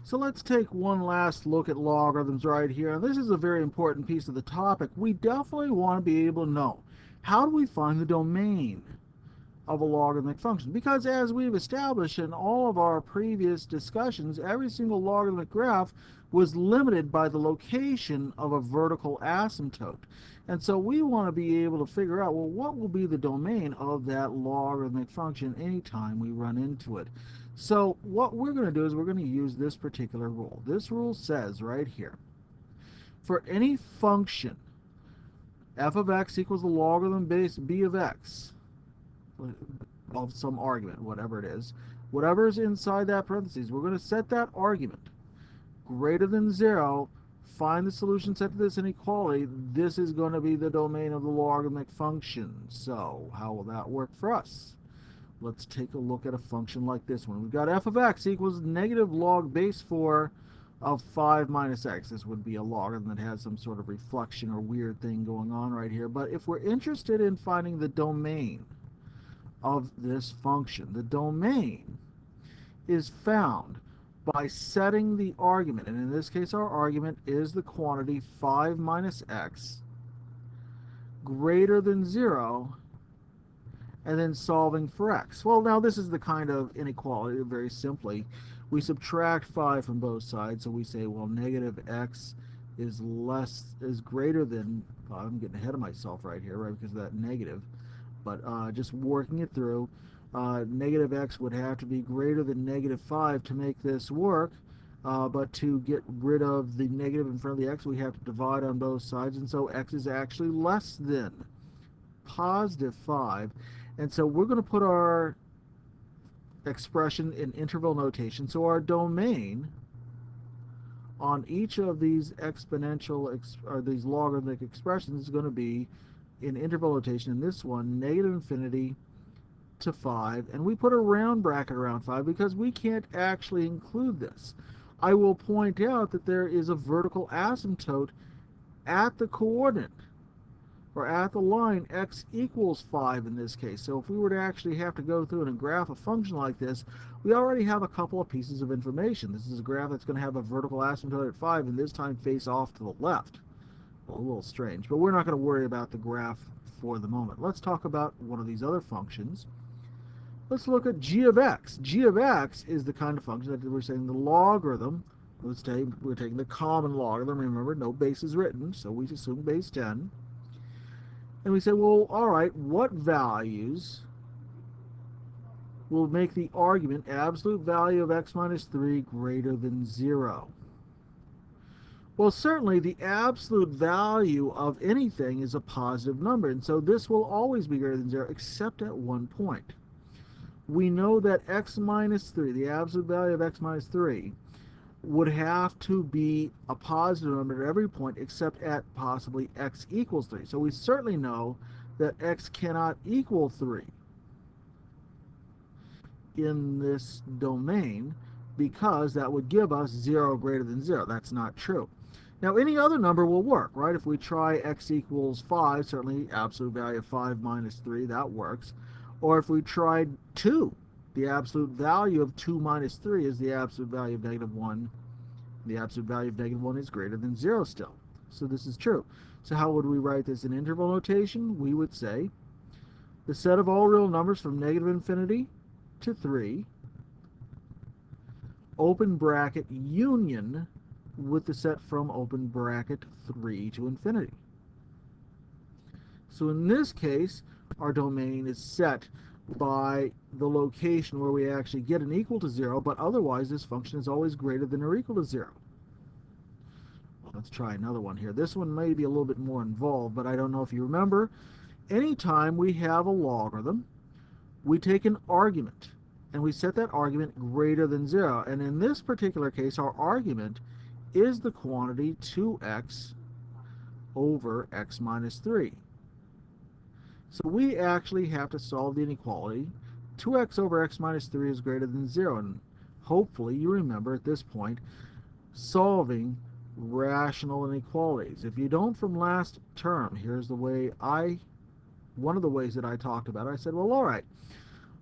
So let's take one last look at logarithms right here. And this is a very important piece of the topic. We definitely want to be able to know, how do we find the domain of a logarithmic function? Because as we've established in all of our previous discussions, every single logarithmic graph was limited by the location of a vertical asymptote. And so we want to be able to figure out, well, what will be the domain of that logarithmic function anytime we run into it. So what we're going to do is we're going to use this particular rule. This rule says right here, for any function f of x equals the logarithm base b of x of some argument, whatever it is, whatever is inside that parentheses, we're going to set that argument greater than 0, find the solution set to this inequality. This is going to be the domain of the logarithmic function. So how will that work for us? Let's take a look at a function like this one. We've got f of x equals negative log base 4 of 5 minus x. This would be a logarithm that has some sort of reflection or weird thing going on right here. But if we're interested in finding the domain of this function, the domain is found by setting the argument, and in this case our argument is the quantity 5 minus x greater than 0, and then solving for x. Well, now this is the kind of inequality, very simply. We subtract 5 from both sides, so we say, well, negative x is greater than, I'm getting ahead of myself right here, right, because of that negative, but just working it through, negative x would have to be greater than negative 5 to make this work, but to get rid of the negative in front of the x, we have to divide on both sides, and so x is actually less than positive 5, and so we're going to put our expression in interval notation, so our domain on each of these exponential or these logarithmic expressions is going to be in interval notation. In this one, negative infinity to 5, and we put a round bracket around 5 because we can't actually include this. I will point out that there is a vertical asymptote at the coordinate, or at the line x equals 5 in this case. So if we were to actually have to go through and graph a function like this, we already have a couple of pieces of information. This is a graph that's going to have a vertical asymptote at 5, and this time face off to the left. Well, a little strange, but we're not going to worry about the graph for the moment. Let's talk about one of these other functions. Let's look at g of x. G of x is the kind of function that we're saying the logarithm. Let's say we're taking the common logarithm. Remember, no base is written, so we assume base 10. And we say, well, all right, what values will make the argument absolute value of x minus 3 greater than 0? Well, certainly the absolute value of anything is a positive number, and so this will always be greater than 0, except at one point. We know that x minus 3, the absolute value of x minus 3, would have to be a positive number at every point except at possibly x equals 3. So we certainly know that x cannot equal 3 in this domain, because that would give us 0 greater than 0. That's not true. Now, any other number will work, right? If we try x equals 5, certainly absolute value of 5 minus 3, that works. Or if we tried 2, the absolute value of 2 minus 3 is the absolute value of negative 1. The absolute value of negative 1 is greater than 0 still. So this is true. So how would we write this in interval notation? We would say the set of all real numbers from negative infinity to 3, open bracket, union with the set from open bracket 3 to infinity. So in this case, our domain is set by the location where we actually get an equal to 0, but otherwise this function is always greater than or equal to 0. Well, let's try another one here. This one may be a little bit more involved, but I don't know if you remember. Anytime we have a logarithm, we take an argument, and we set that argument greater than 0. And in this particular case, our argument is the quantity 2x over x minus 3. So we actually have to solve the inequality. 2x over x minus 3 is greater than 0. And hopefully you remember at this point solving rational inequalities. If you don't from last term, here's the way one of the ways that I talked about it. I said, well, all right,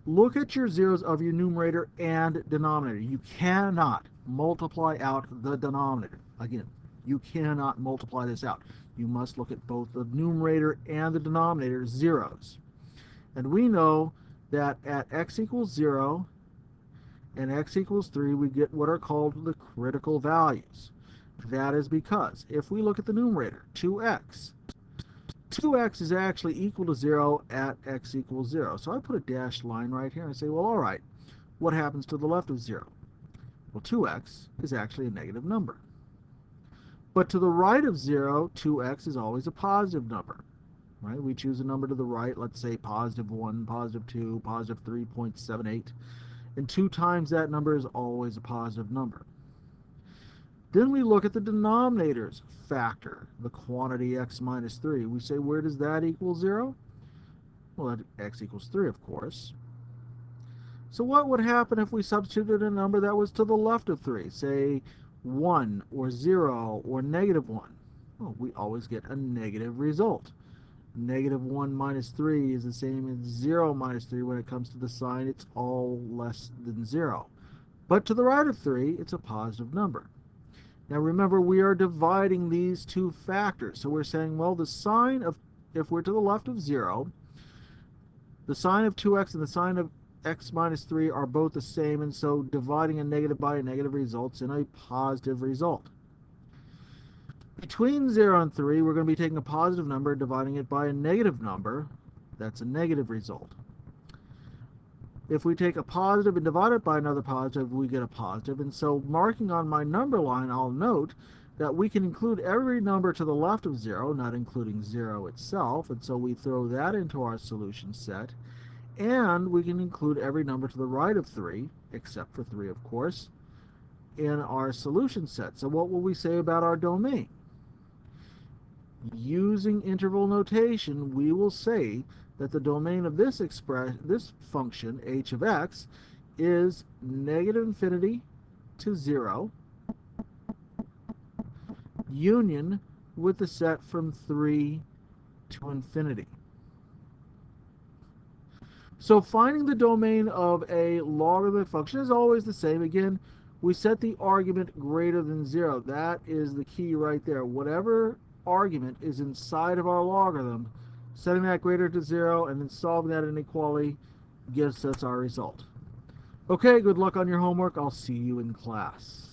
look at your zeros of your numerator and denominator. You cannot multiply out the denominator. Again, you cannot multiply this out. You must look at both the numerator and the denominator zeros. And we know that at x equals 0 and x equals 3, we get what are called the critical values. That is because if we look at the numerator, 2x is actually equal to 0 at x equals 0. So I put a dashed line right here and I say, well, all right, what happens to the left of 0? Well, 2x is actually a negative number. But to the right of 0, 2x is always a positive number. Right? We choose a number to the right, let's say positive 1, positive 2, positive 3.78. And 2 times that number is always a positive number. Then we look at the denominator's factor, the quantity x minus 3. We say, where does that equal 0? Well, x equals 3, of course. So what would happen if we substituted a number that was to the left of 3, say 1 or 0 or negative 1? Well, we always get a negative result. Negative 1 minus 3 is the same as 0 minus 3. When it comes to the sign, it's all less than 0. But to the right of 3, it's a positive number. Now remember, we are dividing these two factors. So we're saying, well, the sign of, if we're to the left of 0, the sign of 2x and the sign of x minus 3 are both the same, and so dividing a negative by a negative results in a positive result. Between 0 and 3, we're going to be taking a positive number and dividing it by a negative number. That's a negative result. If we take a positive and divide it by another positive, we get a positive. And so marking on my number line, I'll note that we can include every number to the left of 0, not including 0 itself. And so we throw that into our solution set. And we can include every number to the right of 3, except for 3, of course, in our solution set. So what will we say about our domain? Using interval notation, we will say that the domain of this function, h of x, is negative infinity to 0, union with the set from 3 to infinity. So finding the domain of a logarithmic function is always the same. Again, we set the argument greater than 0. That is the key right there. Whatever argument is inside of our logarithm, setting that greater to 0 and then solving that inequality gives us our result. Okay, good luck on your homework. I'll see you in class.